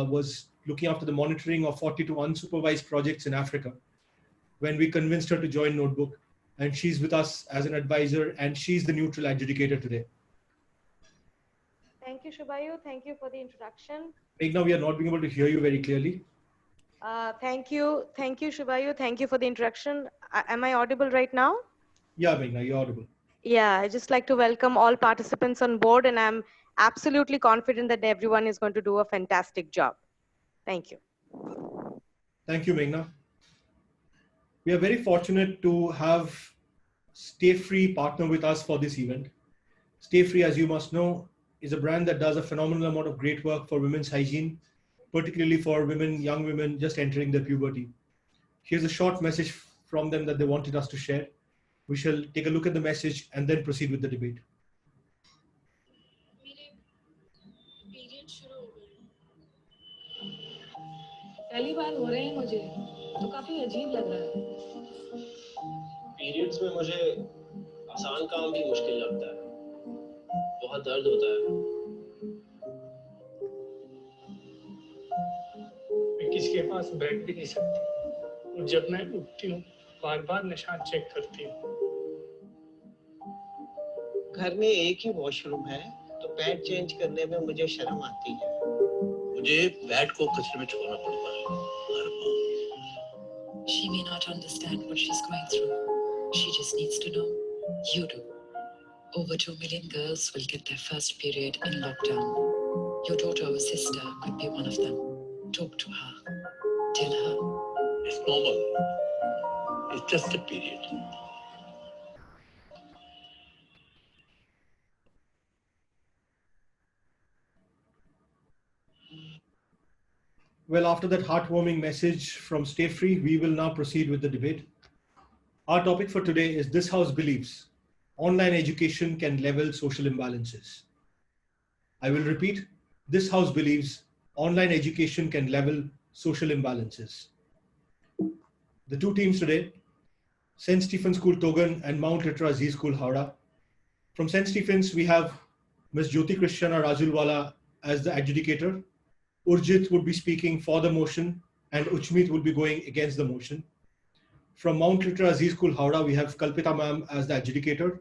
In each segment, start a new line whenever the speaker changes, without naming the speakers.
was looking after the monitoring of 42 unsupervised projects in Africa when we convinced her to join Notebook. And she's with us as an advisor, and she's the neutral adjudicator today.
Thank you, Shubhayu. Thank you for the introduction.
Meghna, we are not being able to hear you very clearly.
Thank you, Shubhayu. Thank you for the introduction. Am I audible right now?
Yeah, Meghna, you're audible.
Yeah, I'd just like to welcome all participants on board, and I'm absolutely confident that everyone is going to do a fantastic job. Thank you.
Thank you, Meghna. We are very fortunate to have Stay Free partner with us for this event. Stay Free, as you must know, is a brand that does a phenomenal amount of great work for women's hygiene, particularly for women, young women just entering their puberty. Here's a short message from them that they wanted us to share. We shall take a look at the message and then proceed with the debate.
पहली बार हो रहे हैं मुझे तो काफी अजीब लग रहा है
पीरियड्स में मुझे आसान काम भी मुश्किल लगता है बहुत दर्द होता है
मैं किसी के पास बैठ भी नहीं सकती जब मैं उठती हूँ बार-बार निशान चेक करती हूँ
घर में एक ही वॉशरूम है तो पैड चेंज करने में मुझे शर्म आती है
मुझे पैड को कचरे में छोड़ना पड़ता है
She may not understand what she's going through. She just needs to know. You do. Over 2 million girls will get their first period in lockdown. Your daughter or sister could be one of them. Talk to her. Tell her.
It's normal. It's just a period.
Well, after that heartwarming message from Stay Free, we will now proceed with the debate. Our topic for today is This House Believes Online Education Can Level Social Imbalances. I will repeat, this house believes online education can level social imbalances. The two teams today, St. Stephen's School Togan and Mount Litra Z School Howrah. From St. Stephen's, we have Ms. Jyoti Krishnana Rajulwala as the adjudicator. Urjit would be speaking for the motion and Uchmeet would be going against the motion. From Mount Litra Z School Howrah, we have Kalpita ma'am as the adjudicator.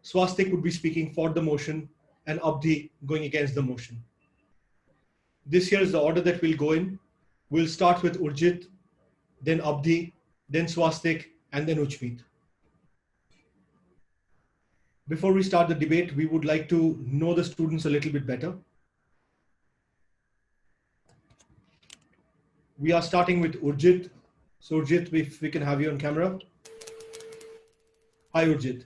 Swastik would be speaking for the motion and Abdi going against the motion. This here is the order that we'll go in. We'll start with Urjit, then Abdi, then Swastik, and then Uchmeet. Before we start the debate, we would like to know the students a little bit better. We are starting with Urjit. So Urjit, if we can have you on camera. Hi Urjit.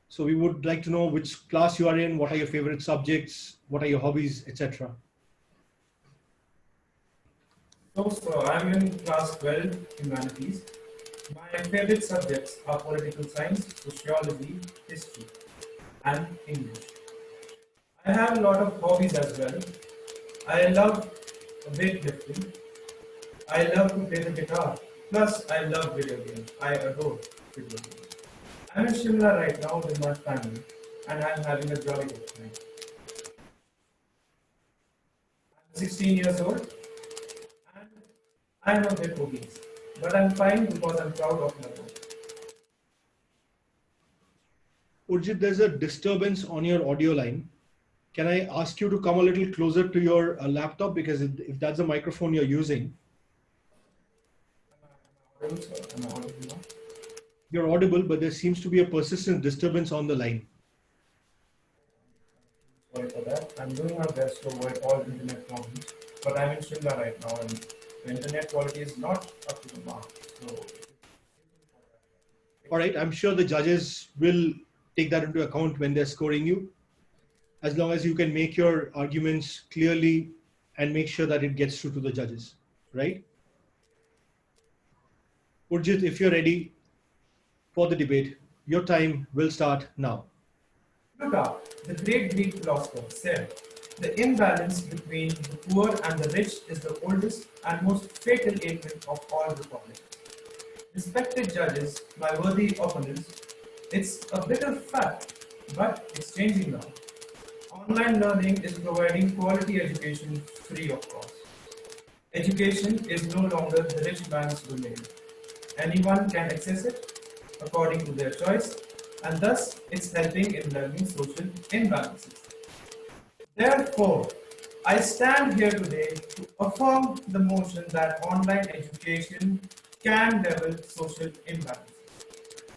So we would like to know which class you are in, what are your favorite subjects, what are your hobbies, etc.
So I'm in class 12, Humanities. My favorite subjects are political science, sociology, history, and English. I have a lot of hobbies as well. I love weightlifting. I love to play the guitar. Plus, I love video games. I adore video games. I'm in Shimla right now with my family, and I'm having a jolly good time. I'm 16 years old, and I am a bit obese, but I'm fine because I'm proud of my body.
Urjit, there's a disturbance on your audio line. Can I ask you to come a little closer to your laptop, because if that's the microphone you're using.
Am I audible now?
You're audible, but there seems to be a persistent disturbance on the line.
Sorry for that. I'm doing my best to avoid all internet problems, but I'm in Shimla right now and the internet quality is not up to the mark. So,
all right, I'm sure the judges will take that into account when they're scoring you, as long as you can make your arguments clearly and make sure that it gets through to the judges, right? Urjit, if you're ready for the debate, your time will start now.
Plutarch, the great Greek philosopher, said, "The imbalance between the poor and the rich is the oldest and most fatal ailment of all republics." Respected judges, my worthy opponents, it's a bitter fact, but it's changing now. Online learning is providing quality education free of cost. Education is no longer the rich man's domain. Anyone can access it according to their choice, and thus it's helping in learning social imbalances. Therefore, I stand here today to affirm the motion that online education can level social imbalance.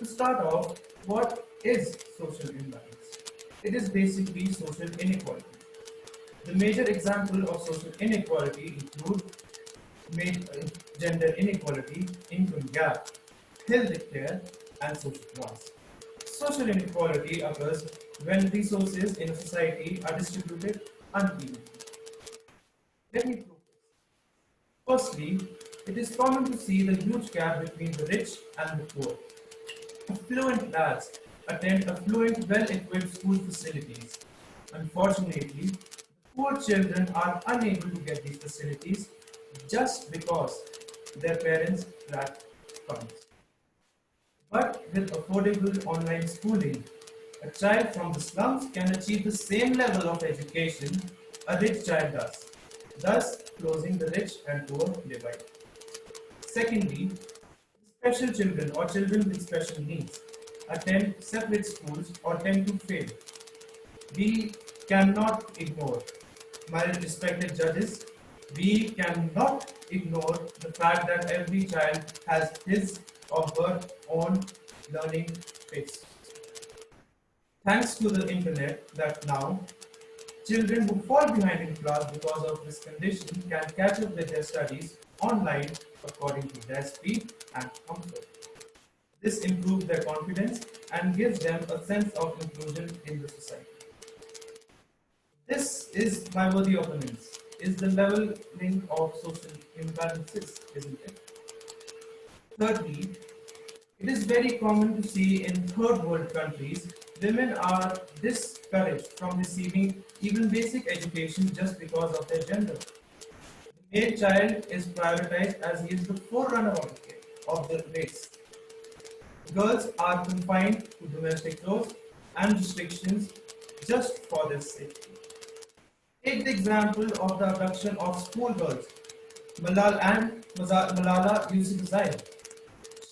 To start off, what is social imbalance? It is basically social inequality. The major example of social inequality include gender inequality, income gap, health care, and social class. Social inequality occurs when resources in a society are distributed unevenly. Let me prove this. Firstly, it is common to see the huge gap between the rich and the poor. Affluent lads attend affluent, well-equipped school facilities. Unfortunately, poor children are unable to get these facilities just because their parents lack funds. But with affordable online schooling, a child from the slums can achieve the same level of education a rich child does, thus closing the rich and poor divide. Secondly, special children or children with special needs attend separate schools or tend to fail. We cannot ignore, my respected judges, we cannot ignore the fact that every child has his or her own learning pace. Thanks to the internet that now children who fall behind in class because of this condition can catch up with their studies online according to their speed and comfort. This improves their confidence and gives them a sense of inclusion in the society. This is my worthy opponents, is the leveling of social imbalances, isn't it? Thirdly, it is very common to see in third world countries, women are discouraged from receiving even basic education just because of their gender. The male child is prioritized as he is the forerunner of the race. Girls are confined to domestic roles and restrictions just for their safety. Take the example of the abduction of schoolgirls, Malala Yousafzai.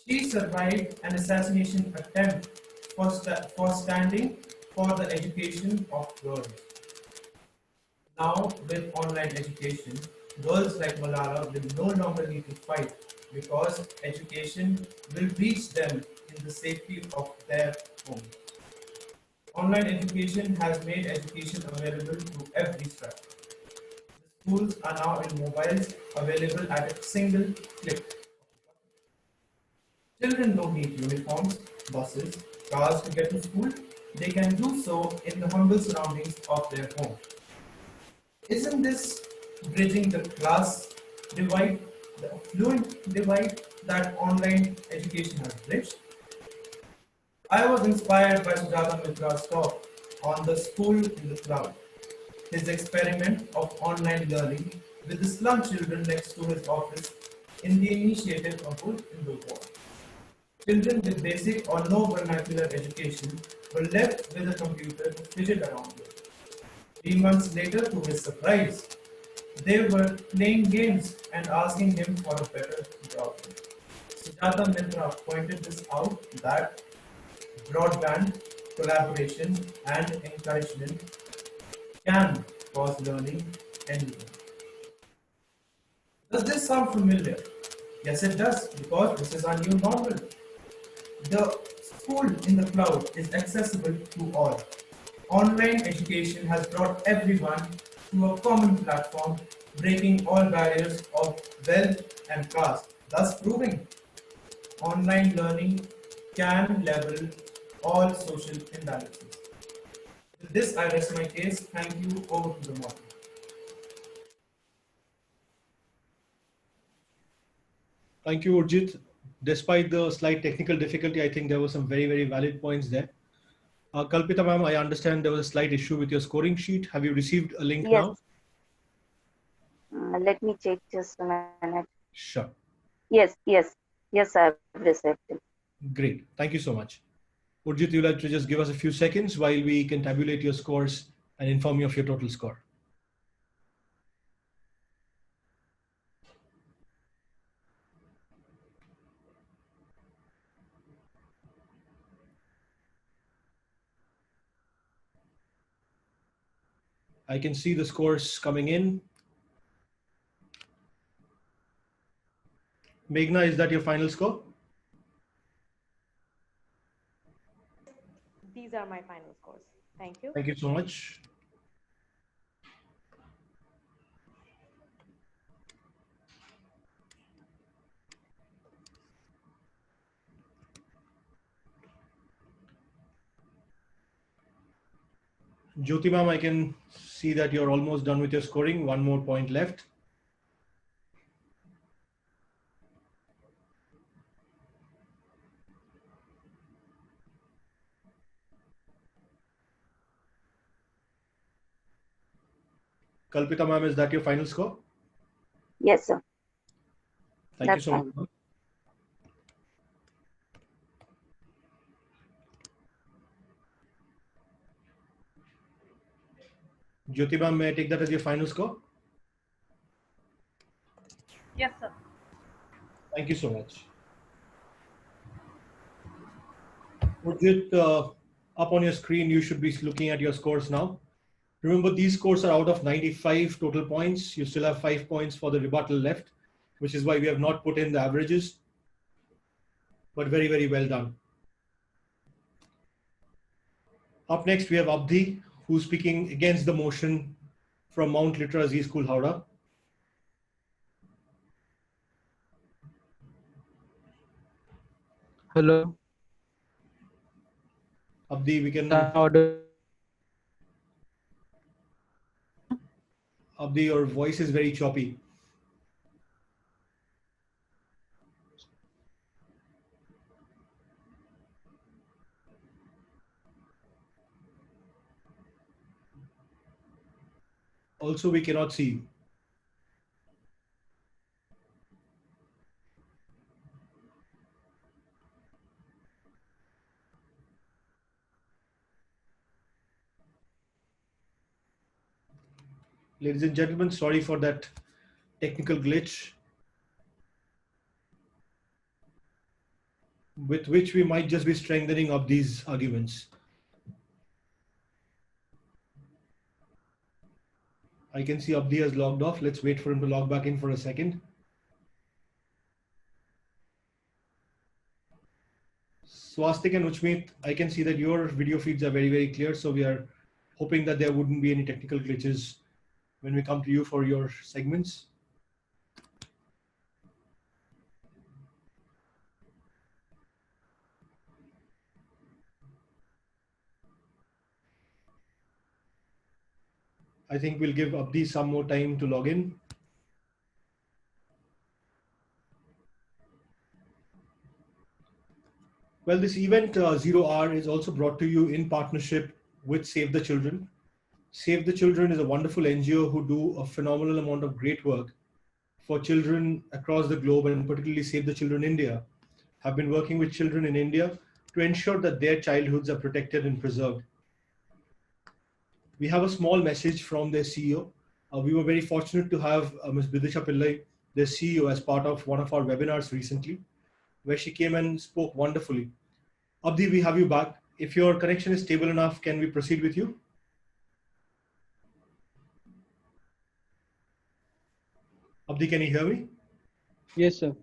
She survived an assassination attempt for standing for the education of girls. Now, with online education, girls like Malala will no longer need to fight because education will reach them in the safety of their home. Online education has made education available to every strata. The schools are now in mobiles available at a single click. Children don't need uniforms, buses, cars to get to school. They can do so in the humble surroundings of their home. Isn't this bridging the class divide, the affluent divide that online education has bridged? I was inspired by Sujata Mitra's talk on the school in the cloud, his experiment of online learning with the slum children next to his office in the initiative of Good in the War. Children with basic or no vernacular education were left with a computer to fidget around with. 3 months later, to his surprise, they were playing games and asking him for a better job. Sujata Mitra pointed this out that broadband, collaboration, and encouragement can cause learning anywhere. Does this sound familiar? Yes, it does, because this is our new normal. The school in the cloud is accessible to all. Online education has brought everyone to a common platform, breaking all barriers of wealth and caste, thus proving online learning can level all social imbalances. With this, I rest my case. Thank you. Over to the moderator.
Thank you, Urjit. Despite the slight technical difficulty, I think there were some very, very valid points there. Kalpita ma'am, I understand there was a slight issue with your scoring sheet. Have you received a link
Yes.
now?
Let me check just a minute.
Sure.
Yes, I've received it.
Great. Thank you so much. Urjit, you'd like to just give us a few seconds while we can tabulate your scores and inform you of your total score. I can see the scores coming in. Meghna, is that your final score?
These are my final scores. Thank you.
Thank you so much. Jyoti ma'am, I can see that you're almost done with your scoring. One more point left. Kalpita ma'am, is that your final score?
Yes, sir.
Thank you
That's
so much,
fine.
ma'am. Jyoti ma'am, may I take that as your final score?
Yes, sir.
Thank you so much. Pujit, up on your screen, you should be looking at your scores now. Remember, these scores are out of 95 total points. You still have 5 points for the rebuttal left, which is why we have not put in the averages. But very, very well done. Up next, we have Abdi, who's speaking against the motion from Mount Litra Aziz School, Howrah.
Hello.
Abdi, we can. Abdi, your voice is very choppy. Also, we cannot see you. Ladies and gentlemen, sorry for that technical glitch, with which we might just be strengthening up these arguments. I can see Abdi has logged off. Let's wait for him to log back in for a second. Swastik and Uchmeet, I can see that your video feeds are very, very clear. So we are hoping that there wouldn't be any technical glitches when we come to you for your segments. I think we'll give Abdi some more time to log in. Well, this event 0R is also brought to you in partnership with Save the Children. Save the Children is a wonderful NGO who do a phenomenal amount of great work for children across the globe, and particularly Save the Children India have been working with children in India to ensure that their childhoods are protected and preserved. We have a small message from their CEO. We were very fortunate to have Ms. Bidisha Pillai, their CEO, as part of one of our webinars recently, where she came and spoke wonderfully. Abdi, we have you back. If your connection is stable enough, can we proceed with you? Abdi, can you hear me?
Yes, sir.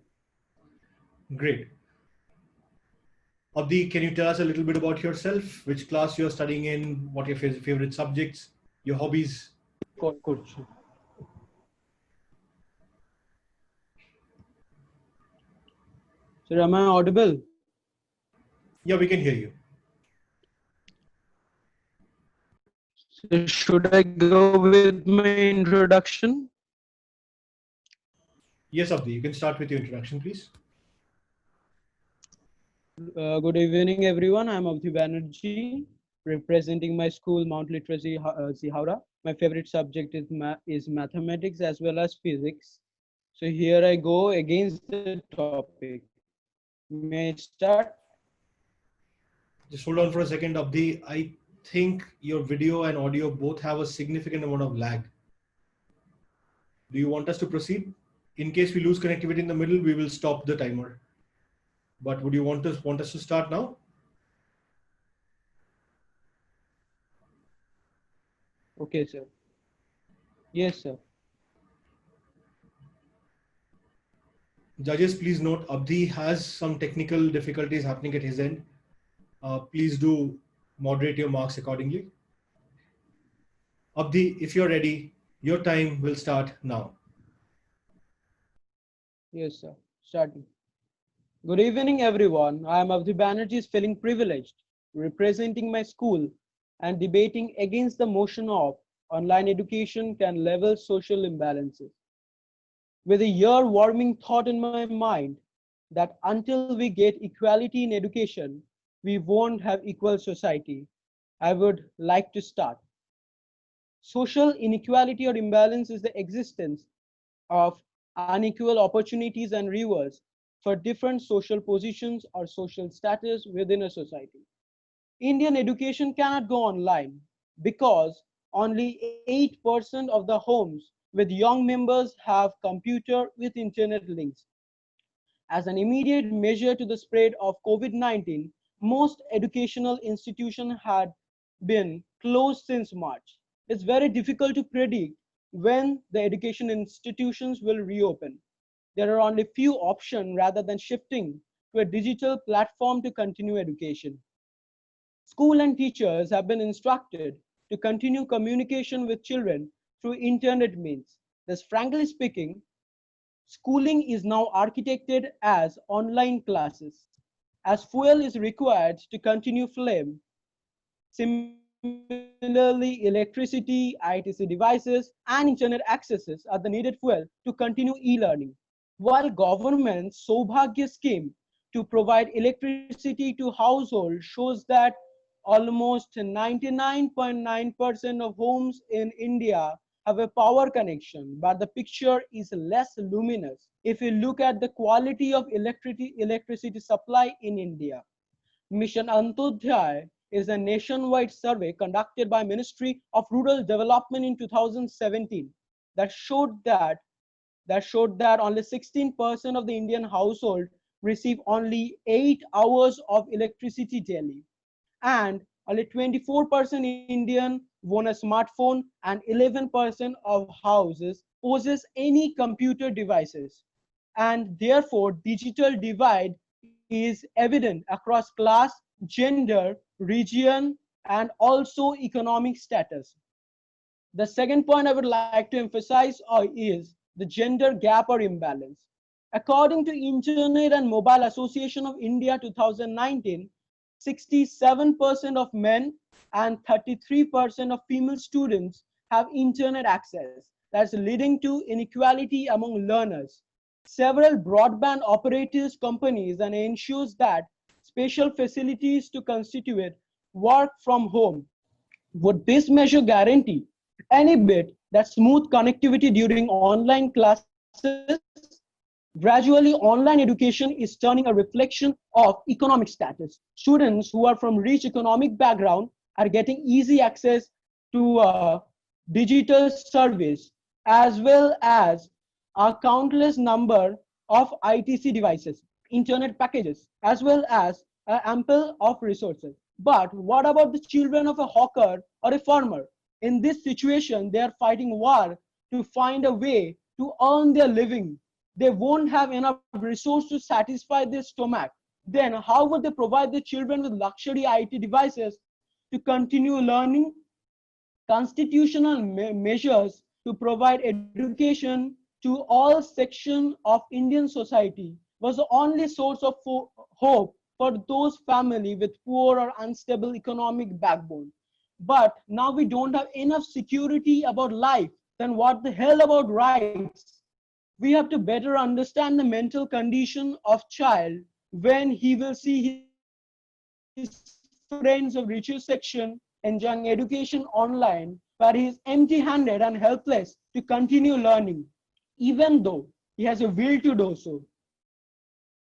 Great. Abdi, can you tell us a little bit about yourself? Which class you're studying in? What your favorite subjects? Your hobbies?
Good. Sir, am I audible?
Yeah, we can hear you.
So should I go with my introduction?
Yes, Abdi, you can start with your introduction, please.
Good evening, everyone. I'm Abdi Banerjee, representing my school, Mount Literacy Howrah. My favorite subject is mathematics as well as physics. So here I go against the topic. May I start?
Just hold on for a second, Abdi. I think your video and audio both have a significant amount of lag. Do you want us to proceed? In case we lose connectivity in the middle, we will stop the timer. But would you want us to start now?
Okay, sir. Yes, sir.
Judges, please note Abdi has some technical difficulties happening at his end. Please do moderate your marks accordingly. Abdi, if you're ready, your time will start now.
Yes, sir. Starting. Good evening, everyone. I am Abdi Banerjee, feeling privileged, representing my school and debating against the motion of online education can level social imbalances. With a year-warming thought in my mind that until we get equality in education, we won't have equal society, I would like to start. Social inequality or imbalance is the existence of unequal opportunities and rewards for different social positions or social status within a society. Indian education cannot go online because only 8% of the homes with young members have computer with internet links. As an immediate measure to the spread of COVID-19, most educational institutions had been closed since March. It's very difficult to predict when the education institutions will reopen. There are only few options rather than shifting to a digital platform to continue education. School and teachers have been instructed to continue communication with children through internet means. Thus, frankly speaking, schooling is now architected as online classes. As fuel is required to continue flame, similarly, electricity, ITC devices, and internet accesses are the needed fuel to continue e-learning. While government's Saubhagya scheme to provide electricity to households shows that almost 99.9% of homes in India have a power connection, but the picture is less luminous if you look at the quality of electricity supply in India. Mission Antyodaya is a nationwide survey conducted by Ministry of Rural Development in 2017 that showed that only 16% of the Indian household receive only 8 hours of electricity daily, and only 24% Indian own a smartphone, and 11% of houses possess any computer devices. And therefore, digital divide is evident across class, gender, region, and also economic status. The second point I would like to emphasize is the gender gap or imbalance. According to Internet and Mobile Association of India 2019, 67% of men and 33% of female students have internet access. That's leading to inequality among learners. Several broadband operators companies and ensures that special facilities to constitute work from home. Would this measure guarantee any bit that smooth connectivity during online classes? Gradually, online education is turning a reflection of economic status. Students who are from rich economic background are getting easy access to digital service, as well as a countless number of ITC devices, internet packages, as well as ample of resources. But what about the children of a hawker or a farmer? In this situation, they are fighting war to find a way to earn their living. They won't have enough resource to satisfy their stomach. Then how would they provide their children with luxury IT devices to continue learning? Constitutional measures to provide education to all sections of Indian society was the only source of hope for those families with poor or unstable economic backbone. But now we don't have enough security about life. Then what the hell about rights? We have to better understand the mental condition of child when he will see his friends of richer section enjoying education online, where he is empty-handed and helpless to continue learning, even though he has a will to do so.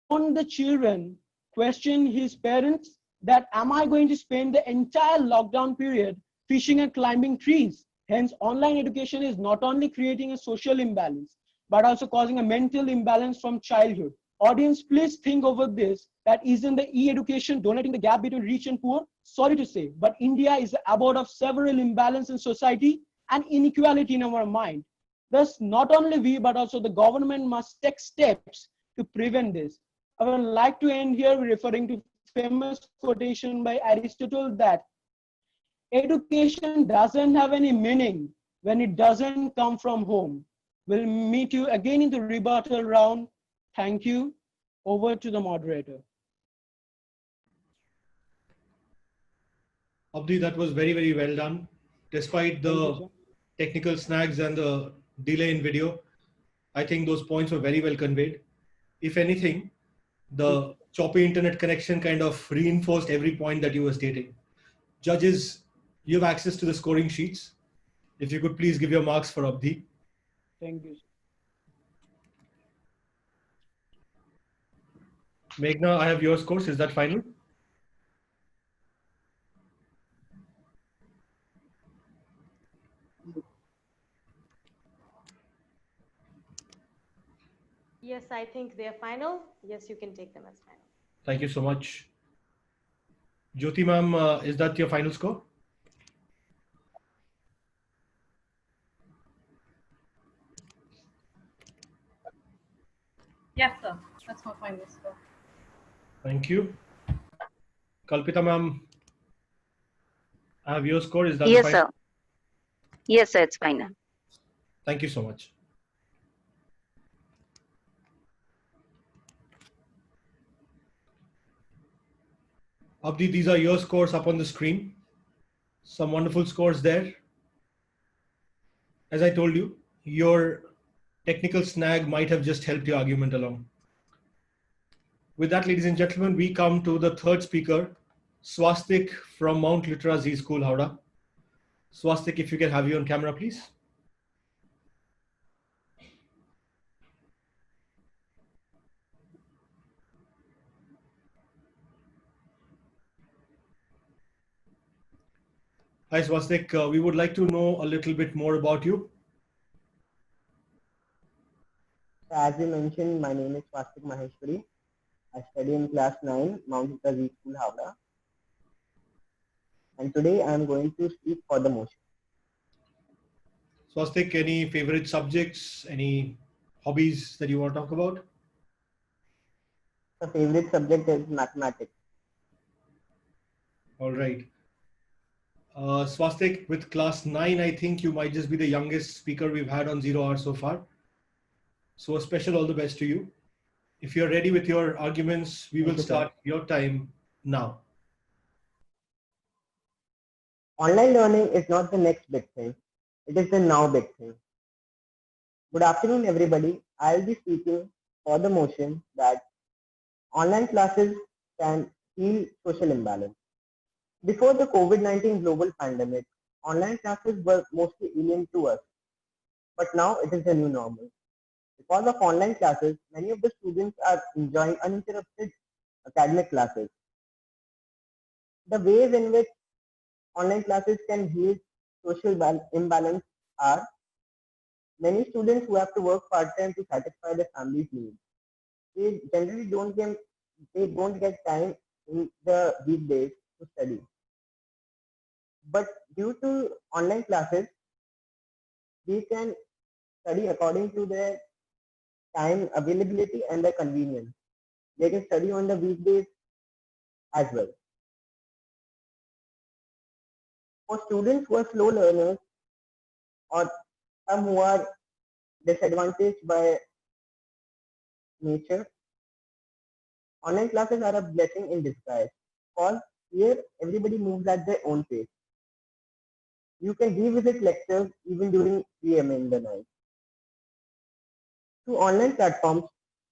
Won't the children question his parents that, am I going to spend the entire lockdown period fishing and climbing trees? Hence, online education is not only creating a social imbalance, but also causing a mental imbalance from childhood. Audience, please think over this, that isn't the e-education donating the gap between rich and poor? Sorry to say, but India is the abode of several imbalances in society, and inequality in our mind. Thus, not only we, but also the government must take steps to prevent this. I would like to end here referring to famous quotation by Aristotle that education doesn't have any meaning when it doesn't come from home. We'll meet you again in the rebuttal round. Thank you. Over to the moderator.
Abdi, that was very, very well done. Despite the technical snags and the delay in video, I think those points were very well conveyed. If anything, the choppy internet connection kind of reinforced every point that you were stating. Judges, you have access to the scoring sheets. If you could please give your marks for Abdi.
Thank you.
Meghna, I have your scores. Is that final?
Yes, I think they're final. Yes, you can take them as final.
Thank you so much. Jyoti ma'am, is that your final score?
Yes, sir. That's my final score.
Thank you. Kalpita ma'am, I have your score. Is that
Yes,
the
sir.
final?
Yes, sir, it's final.
Thank you so much. Abdi, these are your scores up on the screen. Some wonderful scores there. As I told you, your technical snag might have just helped your argument along. With that, ladies and gentlemen, we come to the third speaker, Swastik from Mount Litra Z School, Howrah. Swastik, if you can have you on camera, please. Hi, Swastik. We would like to know a little bit more about you.
As you mentioned, my name is Swastik Maheshwari. I study in class 9, Mount Litra Z School, Howrah. And today I am going to speak for the motion.
Swastik, any favorite subjects, any hobbies that you want to talk about?
The favorite subject is mathematics.
All right. Swastik, with class 9, I think you might just be the youngest speaker we've had on 0 Hour so far. So a special all the best to you. If you're ready with your arguments, we will start your time now.
Online learning is not the next big thing. It is the now big thing. Good afternoon, everybody. I'll be speaking for the motion that online classes can heal social imbalance. Before the COVID-19 global pandemic, online classes were mostly alien to us. But now it is the new normal. Because of online classes, many of the students are enjoying uninterrupted academic classes. The ways in which online classes can heal social imbalance are many students who have to work part-time to satisfy their family's needs. They generally don't get time in the weekdays to study. But due to online classes, they can study according to their time availability and their convenience. They can study on the weekdays as well. For students who are slow learners or some who are disadvantaged by nature, online classes are a blessing in disguise. Because here everybody moves at their own pace. You can revisit lectures even during 3 AM in the night. Through online platforms,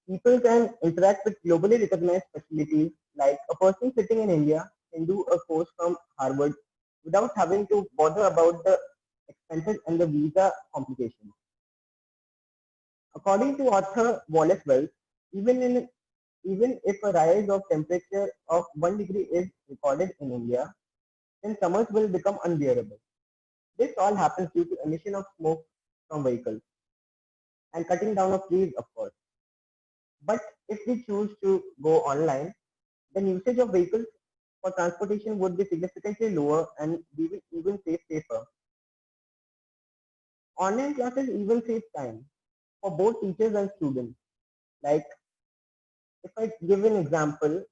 people can interact with globally recognized facilities like a person sitting in India can do a course from Harvard without having to bother about the expenses and the visa complications. According to author Wallace Wells, even if a rise of temperature of 1 degree is recorded in India, then summers will become unbearable. This all happens due to emission of smoke from vehicles and cutting down of trees, of course. But if we choose to go online, then usage of vehicles for transportation would be significantly lower and we will even safer. Online classes even save time for both teachers and students. Like, if I give an example,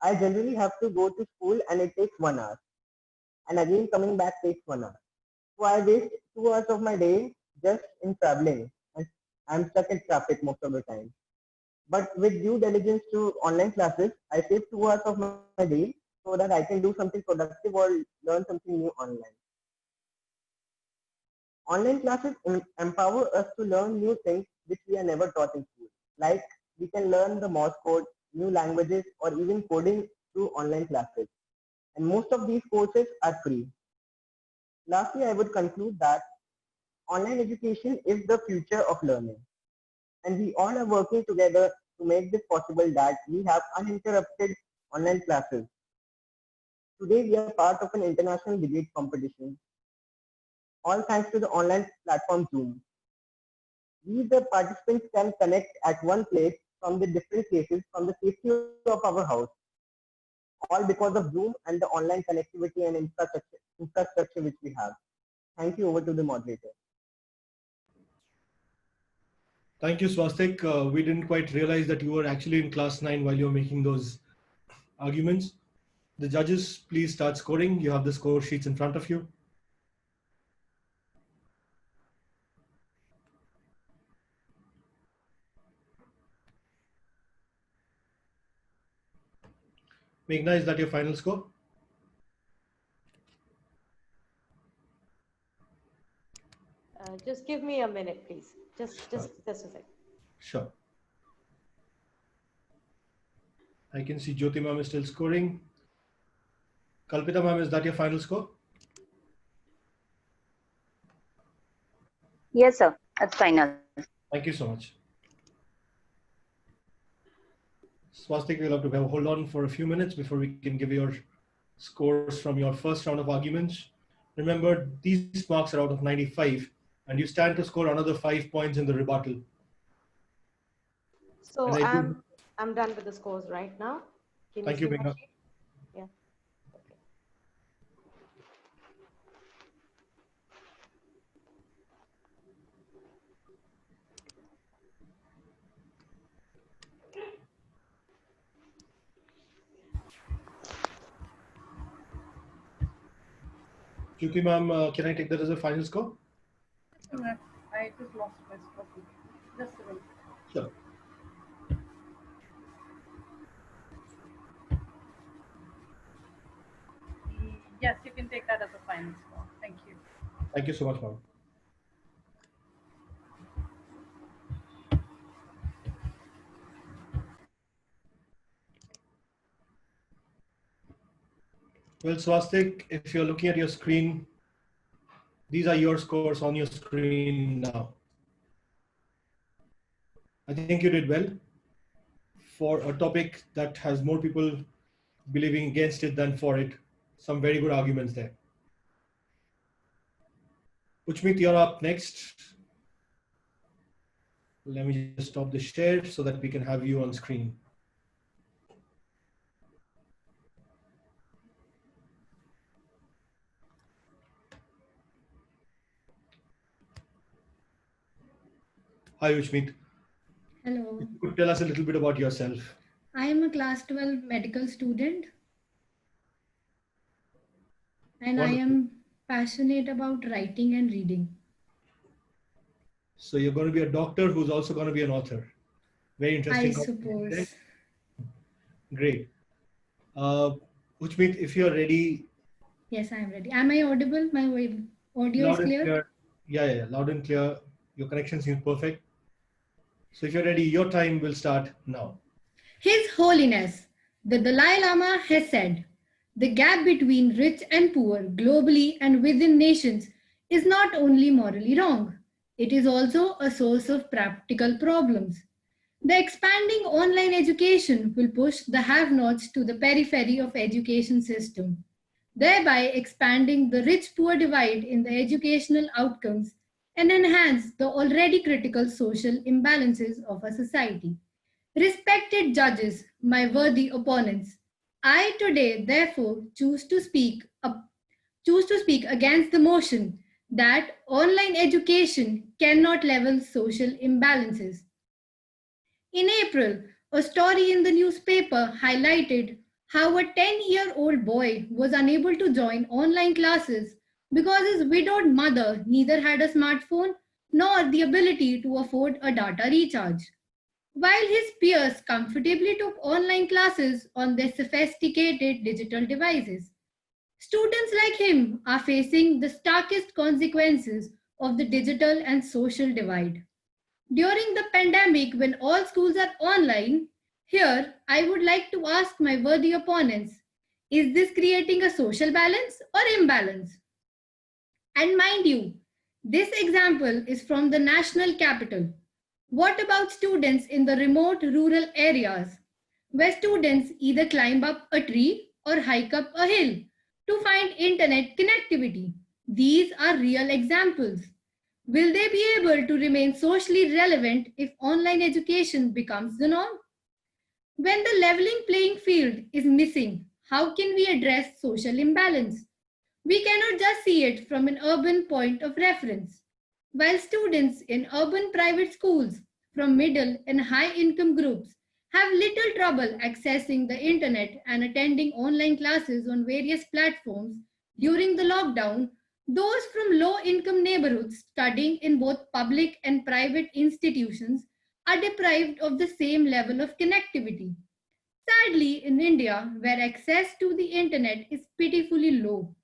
I generally have to go to school and it takes 1 hour. And again, coming back takes 1 hour. So I waste 2 hours of my day just in traveling. And I'm stuck in traffic most of the time. But with due diligence to online classes, I save 2 hours of my day so that I can do something productive or learn something new online. Online classes empower us to learn new things which we are never taught in school. Like we can learn the Morse code, new languages, or even coding through online classes. And most of these courses are free. Lastly, I would conclude that online education is the future of learning. And we all are working together to make this possible that we have uninterrupted online classes. Today, we are part of an international debate competition, all thanks to the online platform Zoom. We, the participants, can connect at one place from the different places from the safety of our house, all because of Zoom and the online connectivity and infrastructure which we have. Thank you. Over to the moderator.
Thank you, Swastik. We didn't quite realize that you were actually in class 9 while you were making those arguments. The judges, please start scoring. You have the score sheets in front of you. Meghna, is that your final score?
Just give me a minute, please. Just a sec.
Sure. I can see Jyoti ma'am is still scoring. Kalpita ma'am, is that your final score?
Yes, sir. That's final.
Thank you so much. Swastik, we'll have to hold on for a few minutes before we can give your scores from your first round of arguments. Remember, these marks are out of 95, and you stand to score another 5 points in the rebuttal.
So I'm done with the scores right now.
Thank you, Meghna.
Yeah.
Jyoti ma'am, can I take that as a final score?
I just lost my spot. Just a minute.
Sure.
Yes, you can take that as a final score. Thank you.
Thank you so much, ma'am. Well, Swastik, if you're looking at your screen, these are your scores on your screen now. I think you did well for a topic that has more people believing against it than for it. Some very good arguments there. Uchmit, you're up next. Let me just stop the share so that we can have you on screen. Hi, Uchmit.
Hello.
If you could tell us a little bit about yourself.
I am a class 12 medical student and I am passionate about writing and reading.
So you're going to be a doctor who's also going to be an author. Very interesting.
I suppose.
Great. Uchmit, if you're ready.
Yes, I am ready. Am I audible? My audio is clear?
Yeah, loud and clear. Your connection seems perfect. So if you're ready, your time will start now.
His Holiness, the Dalai Lama has said, the gap between rich and poor globally and within nations is not only morally wrong, it is also a source of practical problems. The expanding online education will push the have-nots to the periphery of education system, thereby expanding the rich-poor divide in the educational outcomes and enhance the already critical social imbalances of a society. Respected judges, my worthy opponents, I today therefore choose to speak against the motion that online education cannot level social imbalances. In April, a story in the newspaper highlighted how a 10-year-old boy was unable to join online classes because his widowed mother neither had a smartphone nor the ability to afford a data recharge. While his peers comfortably took online classes on their sophisticated digital devices, students like him are facing the starkest consequences of the digital and social divide. During the pandemic, when all schools are online, here I would like to ask my worthy opponents, is this creating a social balance or imbalance? And mind you, this example is from the national capital. What about students in the remote rural areas, where students either climb up a tree or hike up a hill to find internet connectivity? These are real examples. Will they be able to remain socially relevant if online education becomes the norm? When the leveling playing field is missing, how can we address social imbalance? We cannot just see it from an urban point of reference. While students in urban private schools from middle and high income groups have little trouble accessing the internet and attending online classes on various platforms during the lockdown, those from low income neighborhoods studying in both public and private institutions are deprived of the same level of connectivity. Sadly, in India, where access to the internet is pitifully low,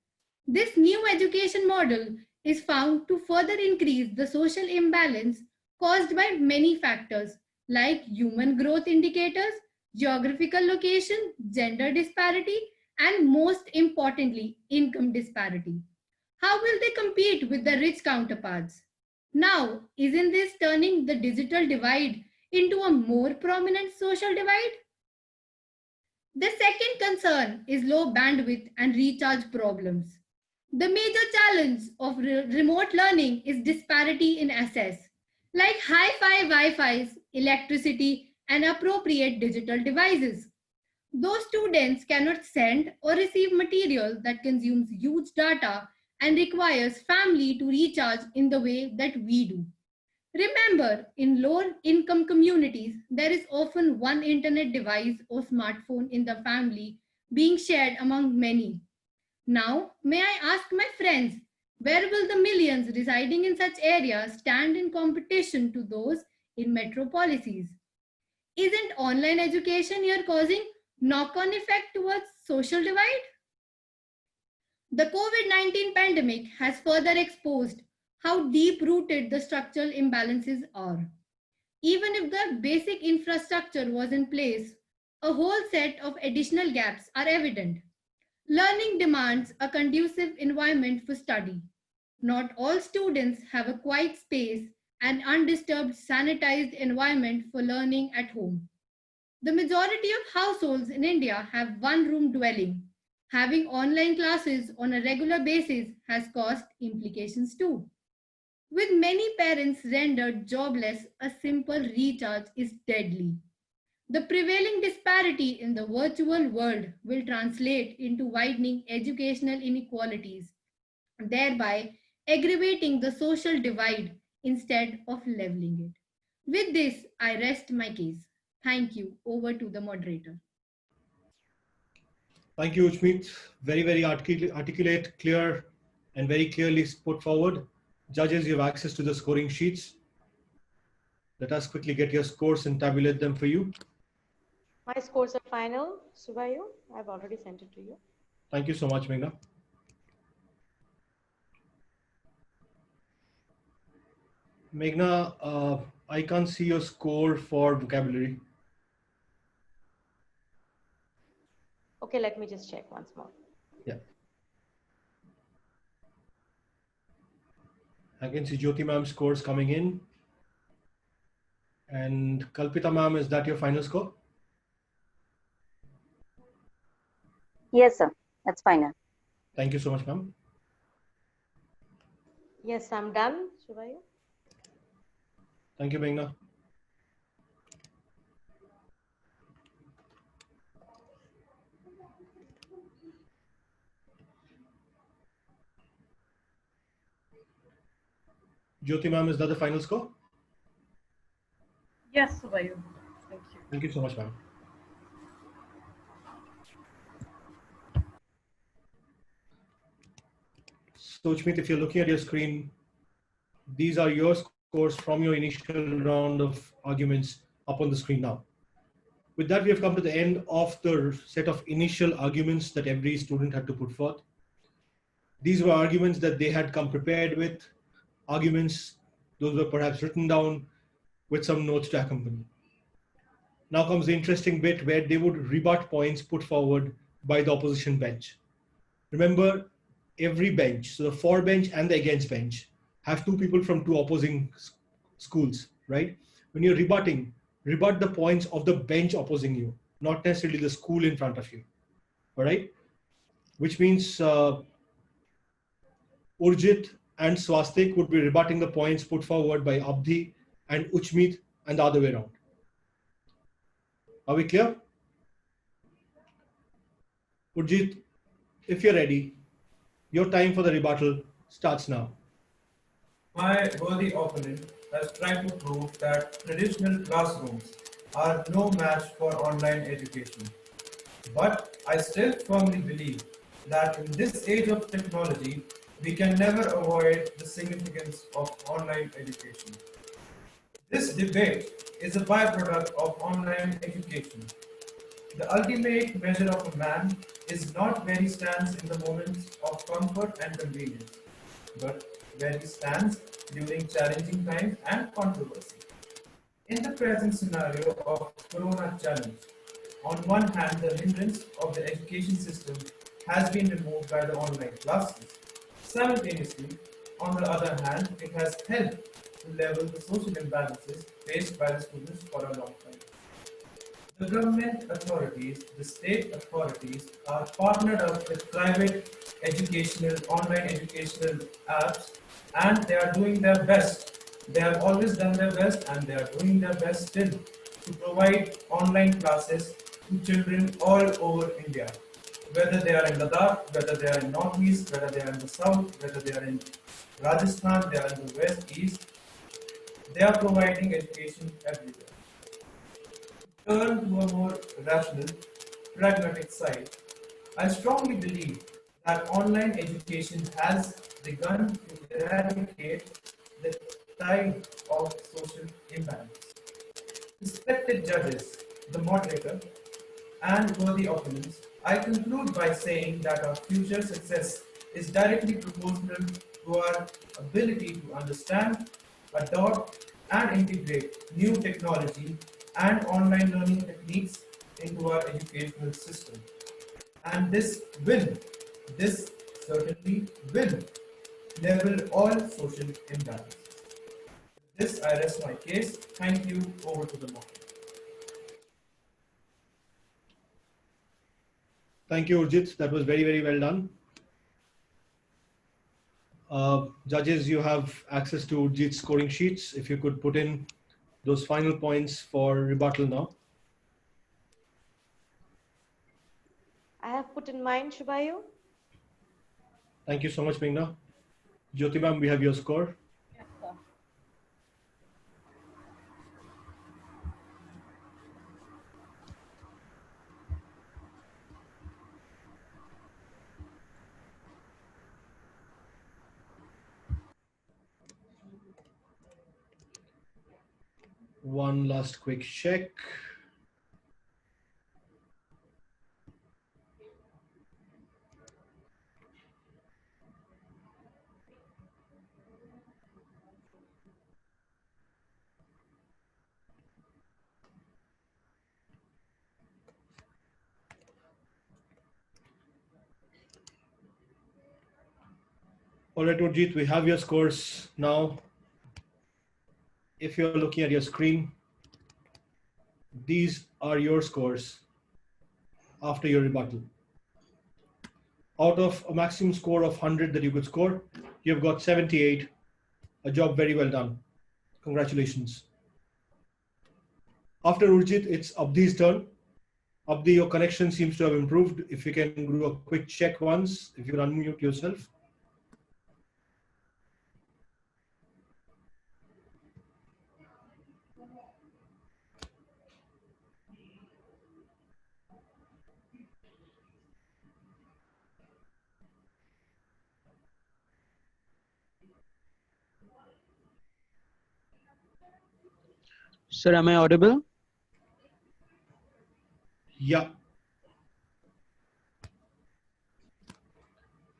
this new education model is found to further increase the social imbalance caused by many factors like human growth indicators, geographical location, gender disparity, and most importantly, income disparity. How will they compete with their rich counterparts? Now, isn't this turning the digital divide into a more prominent social divide? The second concern is low bandwidth and recharge problems. The major challenge of remote learning is disparity in access, like hi-fi Wi-Fi's, electricity, and appropriate digital devices. Those students cannot send or receive material that consumes huge data and requires family to recharge in the way that we do. Remember, in lower income communities, there is often one internet device or smartphone in the family being shared among many. Now, may I ask my friends, where will the millions residing in such areas stand in competition to those in metropolises? Isn't online education here causing knock-on effect towards social divide? The COVID-19 pandemic has further exposed how deep-rooted the structural imbalances are. Even if the basic infrastructure was in place, a whole set of additional gaps are evident. Learning demands a conducive environment for study. Not all students have a quiet space and undisturbed sanitized environment for learning at home. The majority of households in India have one-room dwelling. Having online classes on a regular basis has cost implications too. With many parents rendered jobless, a simple recharge is deadly. The prevailing disparity in the virtual world will translate into widening educational inequalities, thereby aggravating the social divide instead of leveling it. With this, I rest my case. Thank you. Over to the moderator.
Thank you, Uchmeet. Very, very articulate, clear, and very clearly put forward. Judges, you have access to the scoring sheets. Let us quickly get your scores and tabulate them for you.
My scores are final, Subayu. I've already sent it to you.
Thank you so much, Meghna. Meghna, I can't see your score for vocabulary.
Okay, let me just check once more.
Yeah. I can see Jyoti ma'am's scores coming in. And Kalpita ma'am, is that your final score?
Yes, sir. That's final.
Thank you so much, ma'am.
Yes, I'm done, Subayu.
Thank you, Meghna. Jyoti ma'am, is that the final score?
Yes, Subayu. Thank you.
Thank you so much, ma'am. So, Uchmit, if you're looking at your screen, these are your scores from your initial round of arguments up on the screen now. With that, we have come to the end of the set of initial arguments that every student had to put forth. These were arguments that they had come prepared with, arguments, those were perhaps written down with some notes to accompany. Now comes the interesting bit where they would rebut points put forward by the opposition bench. Remember, every bench, so the for bench and the against bench, have two people from two opposing schools, right? When you're rebutting, rebut the points of the bench opposing you, not necessarily the school in front of you, all right? Which means Urjit and Swastik would be rebutting the points put forward by Abdi and Uchmit and the other way around. Are we clear? Urjit, if you're ready, your time for the rebuttal starts now.
My worthy opponent has tried to prove that traditional classrooms are no match for online education. But I still firmly believe that in this age of technology, we can never avoid the significance of online education. This debate is a byproduct of online education. The ultimate measure of a man is not where he stands in the moments of comfort and convenience, but where he stands during challenging times and controversy. In the present scenario of Corona challenge, on one hand, the hindrance of the education system has been removed by the online classes. Simultaneously, on the other hand, it has helped to level the social imbalances faced by the students for a long time. The government authorities, the state authorities are partnered up with private educational, online educational apps, and they are doing their best. They have always done their best and they are doing their best still to provide online classes to children all over India. Whether they are in Ladakh, whether they are in Northeast, whether they are in the South, whether they are in Rajasthan, they are in the West, East, they are providing education everywhere. Turn to a more rational, pragmatic side. I strongly believe that online education has begun to eradicate the tide of social imbalance. Respected judges, the moderator, and worthy opponents, I conclude by saying that our future success is directly proportional to our ability to understand, adopt, and integrate new technology and online learning techniques into our educational system. And this certainly will level all social imbalances. With this, I rest my case. Thank you. Over to the moderator.
Thank you, Urjit. That was very, very well done. Judges, you have access to Urjit's scoring sheets. If you could put in those final points for rebuttal now.
I have put in mine, Shubayu.
Thank you so much, Meghna. Jyoti ma'am, we have your score.
Yes, sir.
One last quick check. All right, Urjit, we have your scores now. If you're looking at your screen, these are your scores after your rebuttal. Out of a maximum score of 100 that you could score, you've got 78. A job very well done. Congratulations. After Urjit, it's Abdi's turn. Abdi, your connection seems to have improved. If you can do a quick check once, if you can unmute yourself.
Sir, am I audible?
Yeah.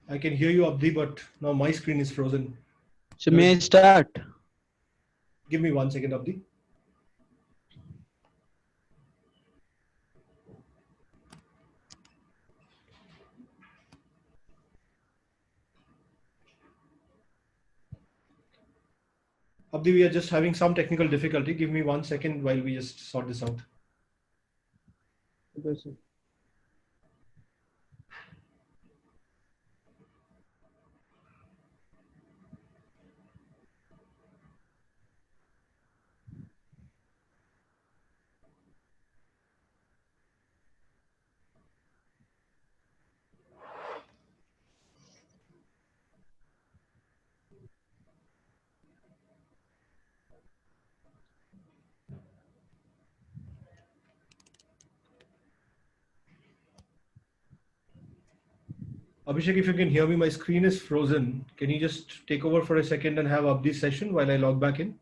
I can hear you, Abdi, but now my screen is frozen.
So may I start?
Give me 1 second, Abdi. Abdi, we are just having some technical difficulty. Give me 1 second while we just sort this out.
Okay, sir.
Abhishek, if you can hear me, my screen is frozen. Can you just take over for a second and have Abdi's session while I log back in?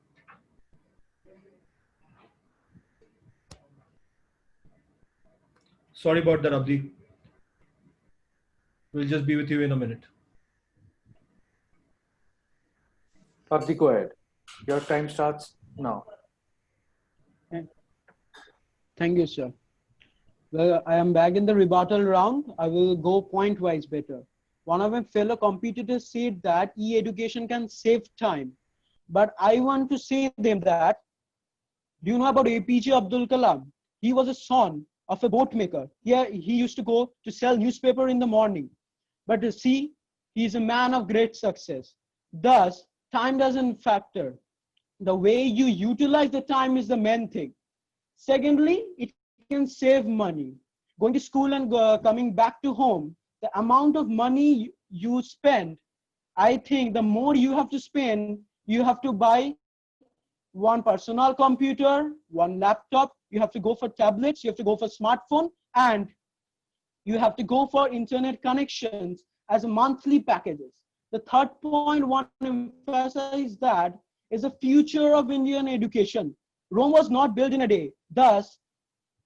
Sorry about that, Abdi. We'll just be with you in a minute.
Abdi, go ahead. Your time starts now.
Thank you, sir. Well, I am back in the rebuttal round. I will go point-wise better. One of my fellow competitors said that e-education can save time. But I want to say them that, do you know about APJ Abdul Kalam? He was a son of a boat maker. He used to go to sell newspaper in the morning. But you see, he is a man of great success. Thus, time doesn't factor. The way you utilize the time is the main thing. Secondly, it can save money. Going to school and coming back to home, the amount of money you spend, I think the more you have to spend, you have to buy one personal computer, one laptop, you have to go for tablets, you have to go for smartphone, and you have to go for internet connections as monthly packages. The third point I want to emphasize that is the future of Indian education. Rome was not built in a day. Thus,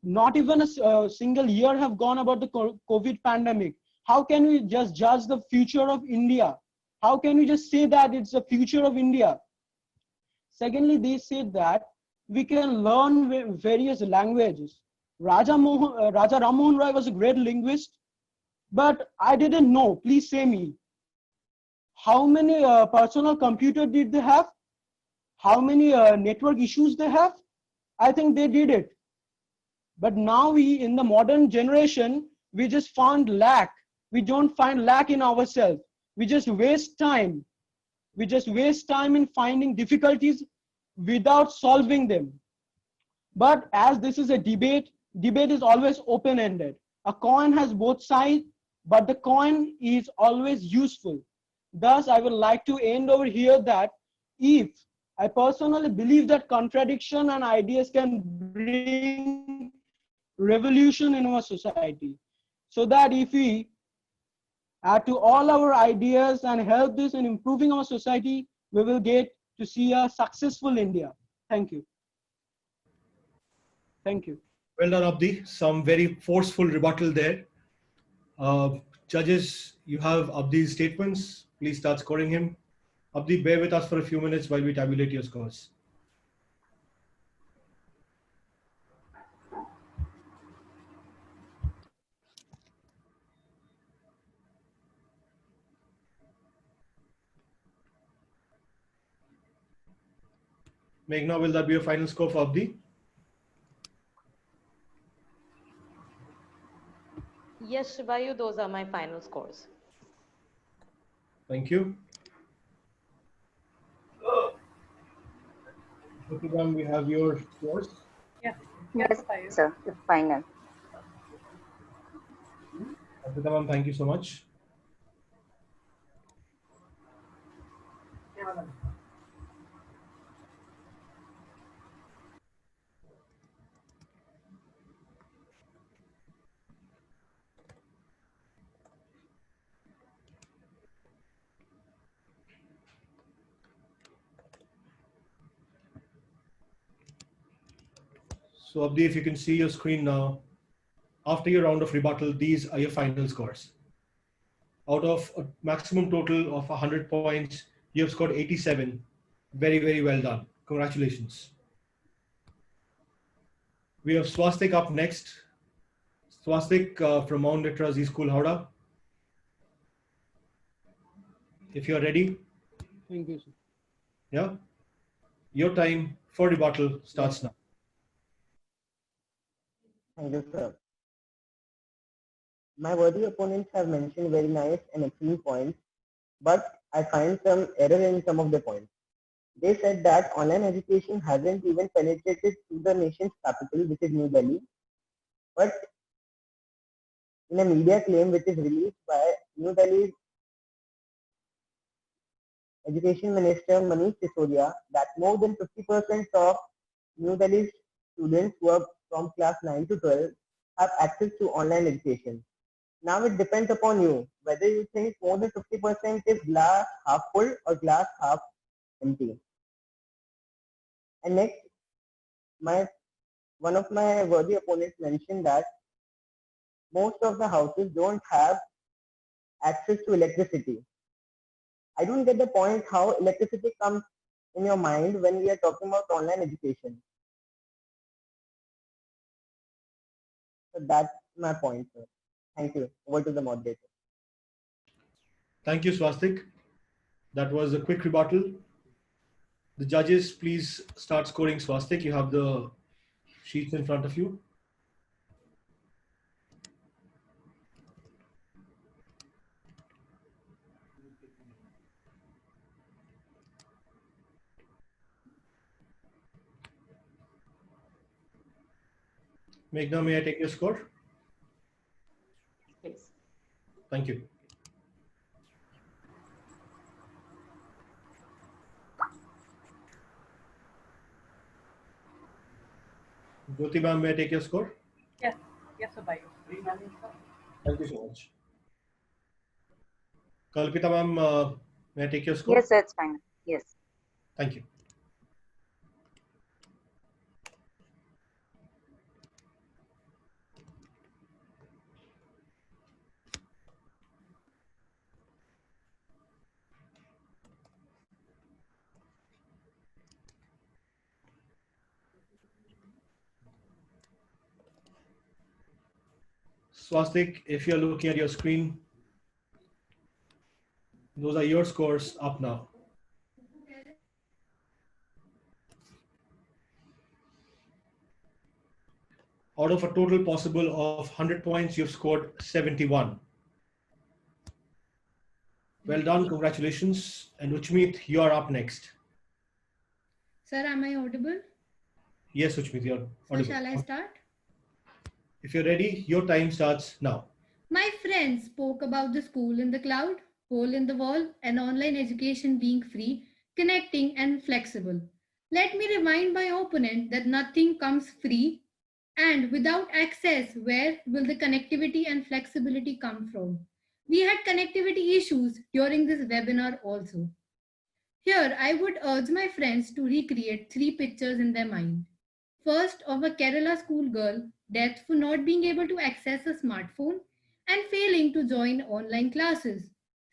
not even a single year have gone about the COVID pandemic. How can we just judge the future of India? How can we just say that it's the future of India? Secondly, they said that we can learn various languages. Raja Ram Mohan Roy was a great linguist, but I didn't know. Please say me. How many personal computer did they have? How many network issues they have? I think they did it. But now we, in the modern generation, we just found lack. We don't find lack in ourselves. We just waste time. We just waste time in finding difficulties without solving them. But as this is a debate, debate is always open-ended. A coin has both sides, but the coin is always useful. Thus, I would like to end over here that if I personally believe that contradiction and ideas can bring revolution in our society, so that if we add to all our ideas and help this in improving our society, we will get to see a successful India. Thank you. Thank you.
Well done, Abdi. Some very forceful rebuttal there. Judges, you have Abdi's statements. Please start scoring him. Abdi, bear with us for a few minutes while we tabulate your scores. Meghna, will that be your final score for Abdi?
Yes, Shivayu, those are my final scores.
Thank you. Shruti, we have your scores.
Yes.
Yes, sir. It's final.
Advita ma'am, thank you so much. So Abdi, if you can see your screen now, after your round of rebuttal, these are your final scores. Out of a maximum total of 100 points, you have scored 87. Very, very well done. Congratulations. We have Swastik up next. Swastik from Mount Literacy School, Howrah. If you're ready.
Thank you, sir.
Yeah. Your time for rebuttal starts now.
Thank you, sir. My worthy opponents have mentioned very nice and excellent points, but I find some error in some of the points. They said that online education hasn't even penetrated to the nation's capital, which is New Delhi, but in a media claim which is released by New Delhi's Education Minister Manish Sisodia, that more than 50% of New Delhi's students who are from class 9 to 12 have access to online education. Now it depends upon you whether you think more than 50% is glass half full or glass half empty. And next, one of my worthy opponents mentioned that most of the houses don't have access to electricity. I don't get the point how electricity comes in your mind when we are talking about online education. So that's my point, sir. Thank you. Over to the moderator.
Thank you, Swastik. That was a quick rebuttal. The judges, please start scoring Swastik. You have the sheets in front of you. Meghna, may I take your score?
Please.
Thank you. Jyoti ma'am, may I take your score?
Yes, yes, sir. Bye.
Thank you so much. Kalpita ma'am, may I take your score?
Yes, sir, it's fine. Yes.
Thank you. Swastik, if you're looking at your screen, those are your scores up now. Out of a total possible of 100 points, you've scored 71. Well done, congratulations. And Uchmeet, you're up next.
Sir, am I audible?
Yes, Uchmeet, you're
Sir,
audible.
shall I start?
If you're ready, your time starts now.
My friends spoke about the school in the cloud, hole in the wall, and online education being free, connecting, and flexible. Let me remind my opponent that nothing comes free, and without access, where will the connectivity and flexibility come from? We had connectivity issues during this webinar also. Here, I would urge my friends to recreate 3 pictures in their mind. First, of a Kerala schoolgirl, death for not being able to access a smartphone and failing to join online classes.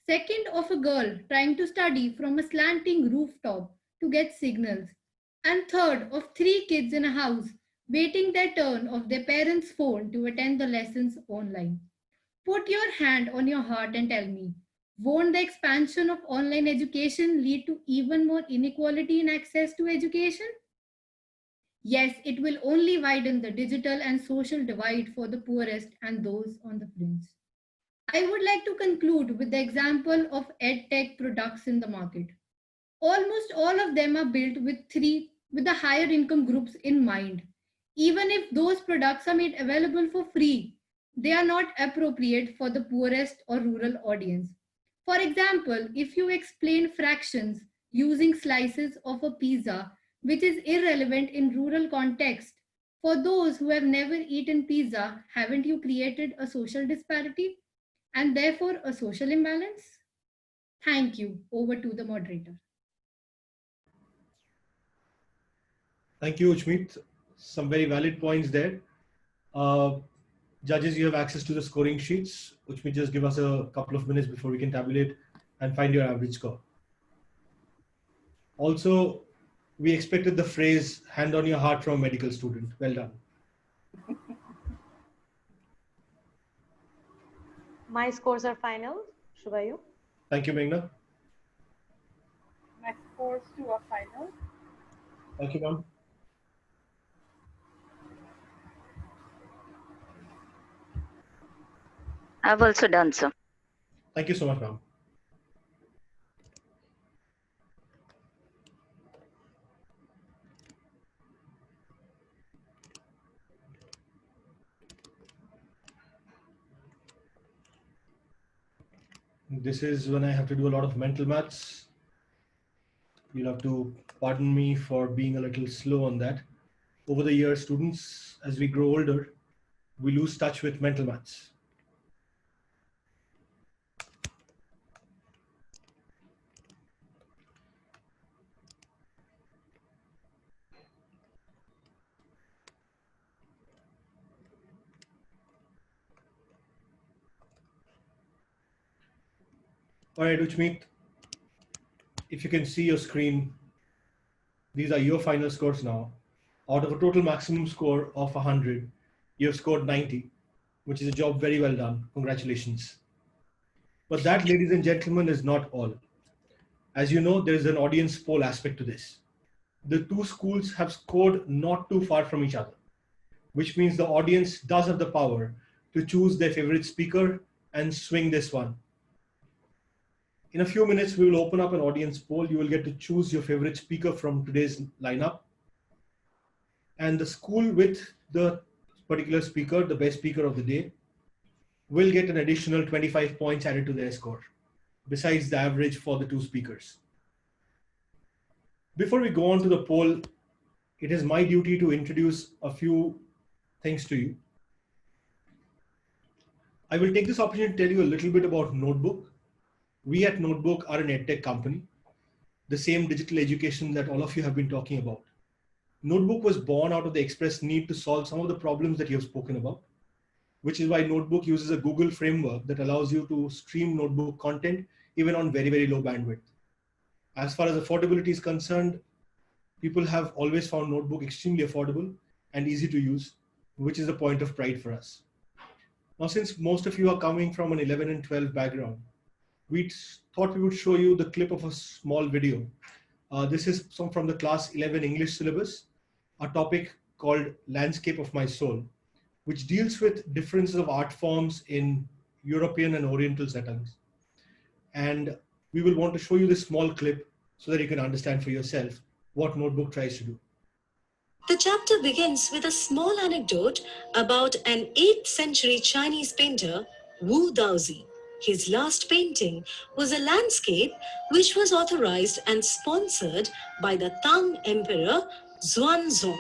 Second, of a girl trying to study from a slanting rooftop to get signals. And third, of 3 kids in a house waiting their turn of their parents' phone to attend the lessons online. Put your hand on your heart and tell me, won't the expansion of online education lead to even more inequality in access to education? Yes, it will only widen the digital and social divide for the poorest and those on the fringe. I would like to conclude with the example of EdTech products in the market. Almost all of them are built with the higher income groups in mind. Even if those products are made available for free, they are not appropriate for the poorest or rural audience. For example, if you explain fractions using slices of a pizza, which is irrelevant in rural context, for those who have never eaten pizza, haven't you created a social disparity and therefore a social imbalance? Thank you. Over to the moderator.
Thank you, Uchmeet. some very valid points there. Judges, you have access to the scoring sheets, which may just give us a couple of minutes before we can tabulate and find your average score. Also, we expected the phrase, hand on your heart from a medical student. Well done.
My scores are final. Shubhayu?
Thank you, Meghna.
My scores too are final.
Thank you, ma'am.
I've also done so.
Thank you so much, ma'am. This is when I have to do a lot of mental maths. You'll have to pardon me for being a little slow on that. Over the years, students, as we grow older, we lose touch with mental maths. All right, Uchmeet, if you can see your screen, these are your final scores now. Out of a total maximum score of 100, you have scored 90, which is a job very well done. Congratulations. But that, ladies and gentlemen, is not all. As you know, there is an audience poll aspect to this. The two schools have scored not too far from each other, which means the audience does have the power to choose their favorite speaker and swing this one. In a few minutes, we will open up an audience poll. You will get to choose your favorite speaker from today's lineup. And the school with the particular speaker, the best speaker of the day, will get an additional 25 points added to their score, besides the average for the two speakers. Before we go on to the poll, it is my duty to introduce a few things to you. I will take this opportunity to tell you a little bit about Notebook. We at Notebook are an EdTech company, the same digital education that all of you have been talking about. Notebook was born out of the express need to solve some of the problems that you have spoken about, which is why Notebook uses a Google framework that allows you to stream Notebook content even on very, very low bandwidth. As far as affordability is concerned, people have always found Notebook extremely affordable and easy to use, which is a point of pride for us. Now, since most of you are coming from an 11 and 12 background, we thought we would show you the clip of a small video. This is from the class 11 English syllabus, a topic called Landscape of My Soul, which deals with differences of art forms in European and Oriental settings. And we will want to show you this small clip so that you can understand for yourself what Notebook tries to do.
The chapter begins with a small anecdote about an 8th century Chinese painter, Wu Daozi. His last painting was a landscape which was authorized and sponsored by the Tang Emperor Xuanzong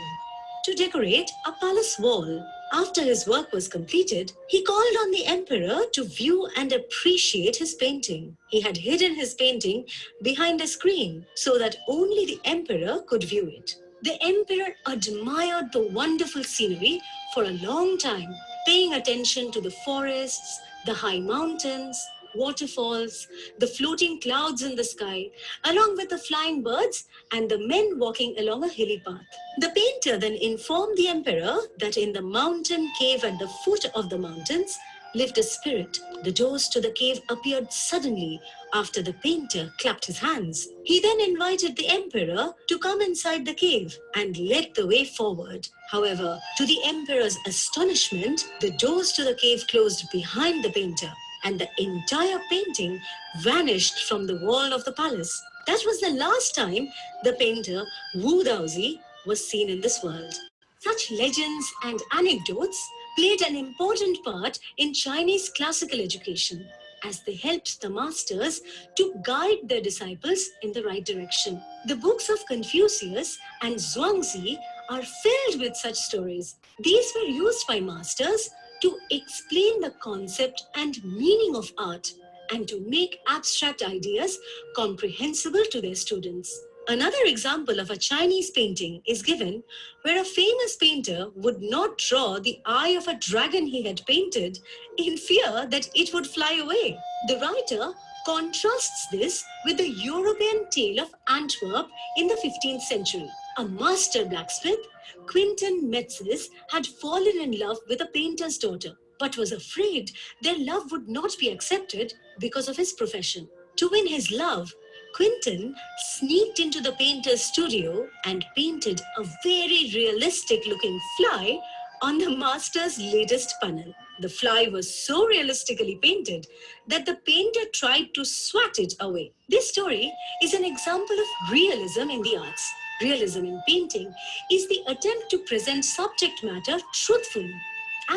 to decorate a palace wall. After his work was completed, he called on the emperor to view and appreciate his painting. He had hidden his painting behind a screen so that only the emperor could view it. The emperor admired the wonderful scenery for a long time, paying attention to the forests, the high mountains, waterfalls, the floating clouds in the sky, along with the flying birds and the men walking along a hilly path. The painter then informed the emperor that in the mountain cave at the foot of the mountains lived a spirit. The doors to the cave appeared suddenly after the painter clapped his hands. He then invited the emperor to come inside the cave and led the way forward. However, to the emperor's astonishment, the doors to the cave closed behind the painter, and the entire painting vanished from the wall of the palace. That was the last time the painter Wu Daozi was seen in this world. Such legends and anecdotes played an important part in Chinese classical education, as they helped the masters to guide their disciples in the right direction. The books of Confucius and Zhuangzi are filled with such stories. These were used by masters to explain the concept and meaning of art and to make abstract ideas comprehensible to their students. Another example of a Chinese painting is given where a famous painter would not draw the eye of a dragon he had painted in fear that it would fly away. The writer contrasts this with the European tale of Antwerp in the 15th century. A master blacksmith, Quintin Metzes, had fallen in love with a painter's daughter, but was afraid their love would not be accepted because of his profession. To win his love, Quintin sneaked into the painter's studio and painted a very realistic looking fly on the master's latest panel. The fly was so realistically painted that the painter tried to swat it away. This story is an example of realism in the arts. Realism in painting is the attempt to present subject matter truthfully,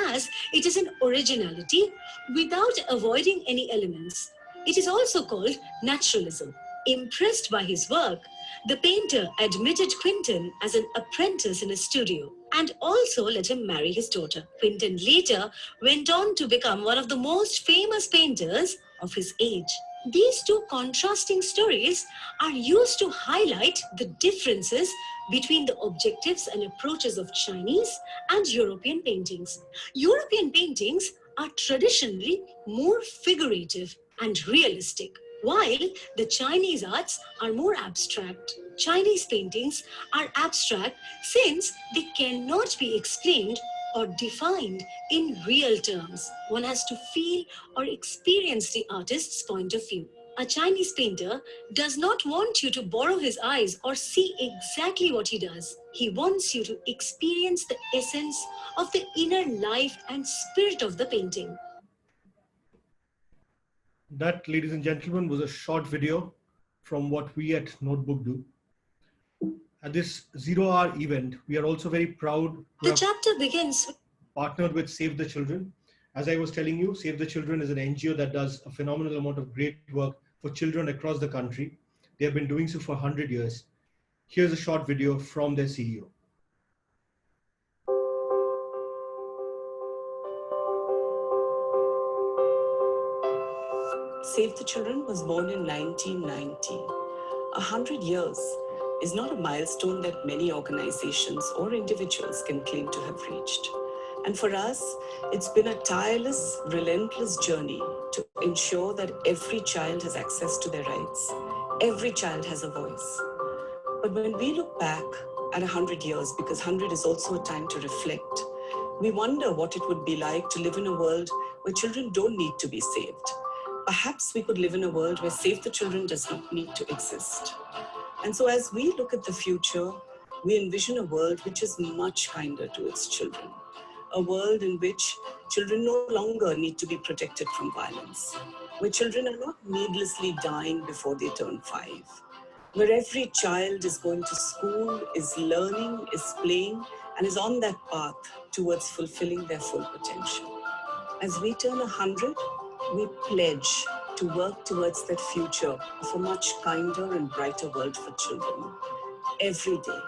as it is an originality without avoiding any elements. It is also called naturalism. Impressed by his work, the painter admitted Quintin as an apprentice in his studio and also let him marry his daughter. Quintin later went on to become one of the most famous painters of his age. These two contrasting stories are used to highlight the differences between the objectives and approaches of Chinese and European paintings. European paintings are traditionally more figurative and realistic, while the Chinese arts are more abstract. Chinese paintings are abstract since they cannot be explained or defined in real terms. One has to feel or experience the artist's point of view. A Chinese painter does not want you to borrow his eyes or see exactly what he does. He wants you to experience the essence of the inner life and spirit of the painting.
That, ladies and gentlemen, was a short video from what we at Notebook do. At this 0 Hour event, we are also very proud to
The
have
chapter begins with
partnered with Save the Children. As I was telling you, Save the Children is an NGO that does a phenomenal amount of great work for children across the country. They have been doing so for 100 years. Here's a short video from their CEO.
Save the Children was born in 1990. 100 years is not a milestone that many organizations or individuals can claim to have reached. And for us, it's been a tireless, relentless journey to ensure that every child has access to their rights. Every child has a voice. But when we look back at 100 years, because 100 is also a time to reflect, we wonder what it would be like to live in a world where children don't need to be saved. Perhaps we could live in a world where Save the Children does not need to exist. And so as we look at the future, we envision a world which is much kinder to its children. A world in which children no longer need to be protected from violence, where children are not needlessly dying before they turn 5, where every child is going to school, is learning, is playing, and is on that path towards fulfilling their full potential. As we turn 100, we pledge to work towards that future of a much kinder and brighter world for children. Every day,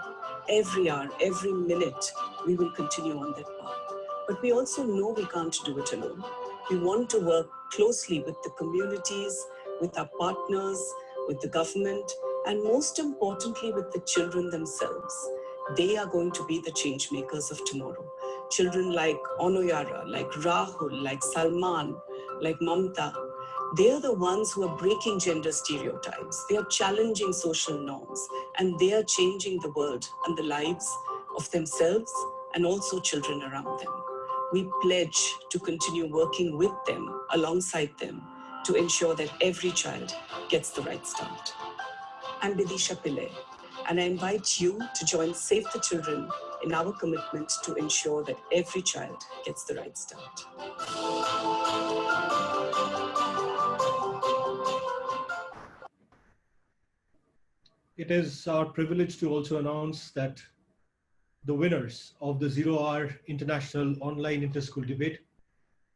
every hour, every minute, we will continue on that path. But we also know we can't do it alone. We want to work closely with the communities, with our partners, with the government, and most importantly, with the children themselves. They are going to be the change makers of tomorrow. Children like Onoyara, like Rahul, like Salman, like Mamta, they are the ones who are breaking gender stereotypes. They are challenging social norms, and they are changing the world and the lives of themselves and also children around them. We pledge to continue working with them, alongside them, to ensure that every child gets the right start. I'm Bidisha Pillai, and I invite you to join Save the Children in our commitment to ensure that every child gets the right start.
It is our privilege to also announce that the winners of the 0 Hour International Online Inter-School Debate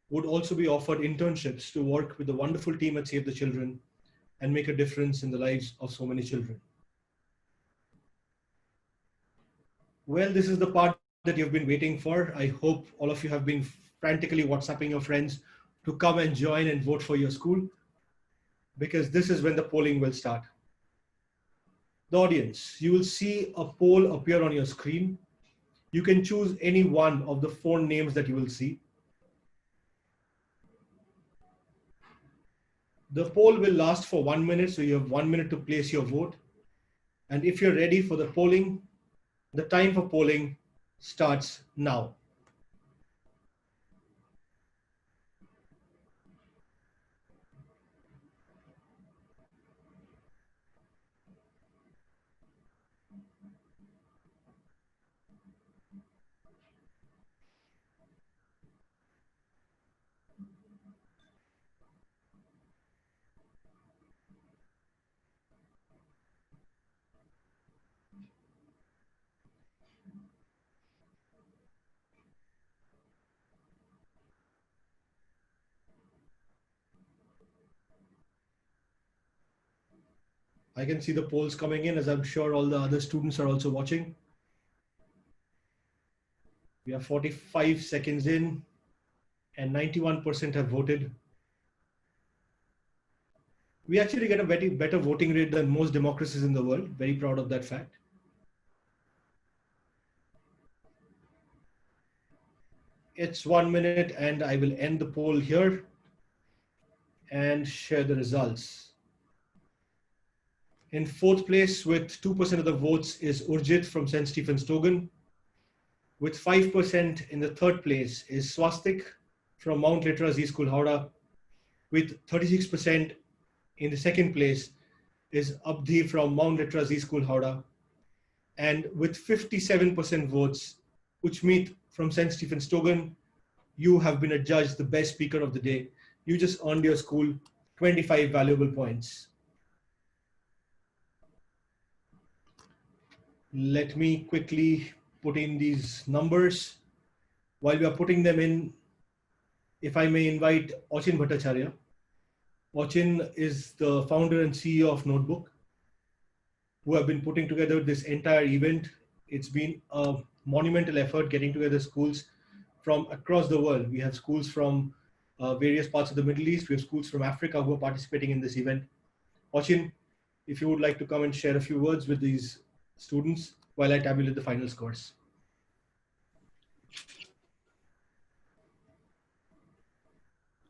would also be offered internships to work with the wonderful team at Save the Children and make a difference in the lives of so many children. Well, this is the part that you've been waiting for. I hope all of you have been frantically WhatsApping your friends to come and join and vote for your school, because this is when the polling will start. The audience, you will see a poll appear on your screen. You can choose any one of the 4 names that you will see. The poll will last for 1 minute, so you have 1 minute to place your vote. And if you're ready for the polling, the time for polling starts now. I can see the polls coming in, as I'm sure all the other students are also watching. We are 45 seconds in and 91% have voted. We actually get a very better voting rate than most democracies in the world. Very proud of that fact. It's 1 minute and I will end the poll here and share the results. In 4th place with 2% of the votes is Urjit from St. Stephen's Togan. With 5% in the 3rd place is Swastik from Mount Litera Z School, Howrah. With 36% in the 2nd place is Abdi from Mount Litera Z School, Howrah. And with 57% votes, Uchmeet from St. Stephen's Togan, you have been adjudged the best speaker of the day. You just earned your school 25 valuable points. Let me quickly put in these numbers. While we are putting them in, if I may invite Achin Bhattacharya. Achin is the founder and CEO of Notebook, who have been putting together this entire event. It's been a monumental effort getting together schools from across the world. We have schools from various parts of the Middle East. We have schools from Africa who are participating in this event. Achin, if you would like to come and share a few words with these students while I tabulate the final scores.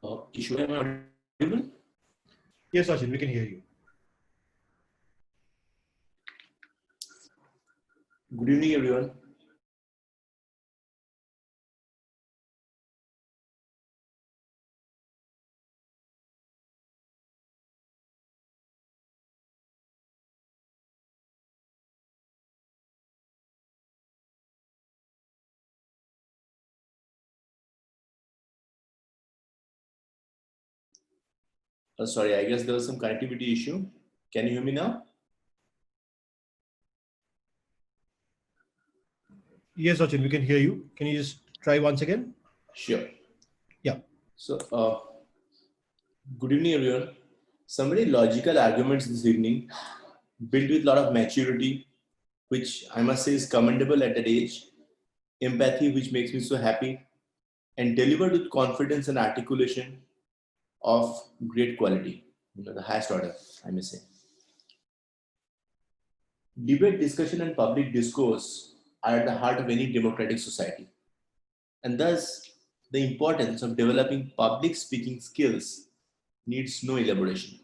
Ishwar, am I audible?
Yes, Achin, we can hear you.
Good evening, everyone. Sorry, I guess there was some connectivity issue. Can you hear me now?
Yes, Achin, we can hear you. Can you just try once again?
Sure.
Yeah.
So, good evening, everyone. Some very logical arguments this evening, built with a lot of maturity, which I must say is commendable at that age, empathy, which makes me so happy, and delivered with confidence and articulation of great quality, the highest order, I may say. Debate, discussion, and public discourse are at the heart of any democratic society. And thus, the importance of developing public speaking skills needs no elaboration.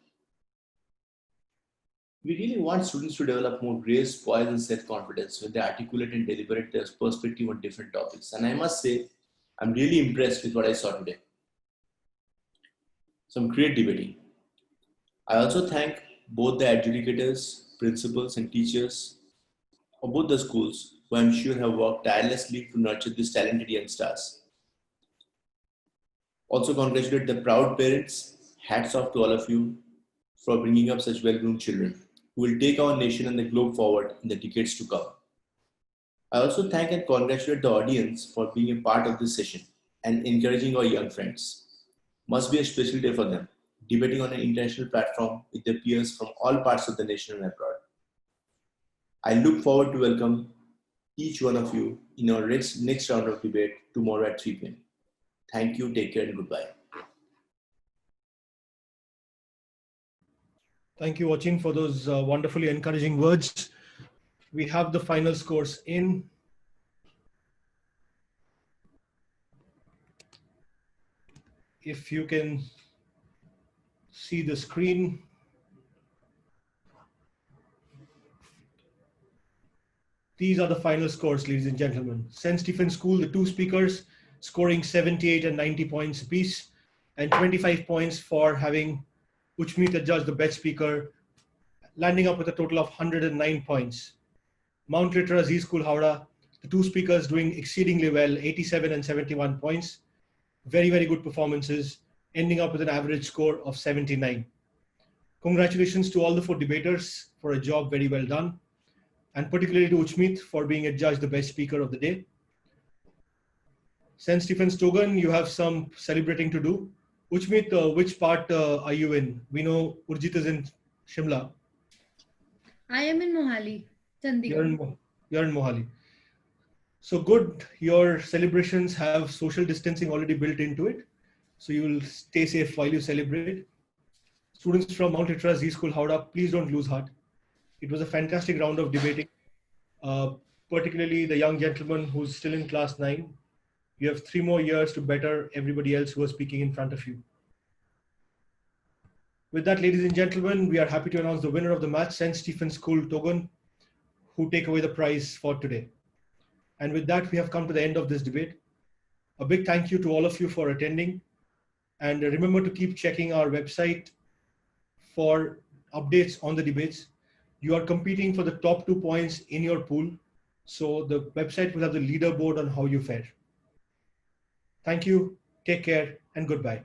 We really want students to develop more grace, poise, and self-confidence when they articulate and deliberate their perspective on different topics. And I must say, I'm really impressed with what I saw today. Some great debating. I also thank both the adjudicators, principals, and teachers of both the schools, who I'm sure have worked tirelessly to nurture these talented young stars. Also congratulate the proud parents. Hats off to all of you for bringing up such well-groomed children who will take our nation and the globe forward in the decades to come. I also thank and congratulate the audience for being a part of this session and encouraging our young friends. Must be a special day for them, debating on an international platform with their peers from all parts of the nation and abroad. I look forward to welcome each one of you in our next round of debate tomorrow at 3 p.m. Thank you, take care, and goodbye.
Thank you, Wachin, for those wonderfully encouraging words. We have the final scores in. If you can see the screen. These are the final scores, ladies and gentlemen. St. Stephen's School, the two speakers, scoring 78 and 90 points apiece, and 25 points for having Uchmeet the judge, the best speaker, landing up with a total of 109 points. Mount Litera Z School Howrah, the two speakers doing exceedingly well, 87 and 71 points. Very, very good performances, ending up with an average score of 79. Congratulations to all the four debaters for a job very well done, and particularly to Uchmeet for being adjudged the best speaker of the day. St. Stephen's Togan, you have some celebrating to do. Uchmeet, which part are you in? We know Urjit is in Shimla.
I am in Mohali, Chandigarh.
You're in Mohali. So good, your celebrations have social distancing already built into it. So you will stay safe while you celebrate. Students from Mount Litera Z School Howrah, please don't lose heart. It was a fantastic round of debating, particularly the young gentleman who's still in class 9. You have 3 more years to better everybody else who is speaking in front of you. With that, ladies and gentlemen, we are happy to announce the winner of the match, St. Stephen's School Togan, who take away the prize for today. And with that, we have come to the end of this debate. A big thank you to all of you for attending. And remember to keep checking our website for updates on the debates. You are competing for the top 2 points in your pool. So the website will have the leaderboard on how you fare. Thank you, take care, and goodbye.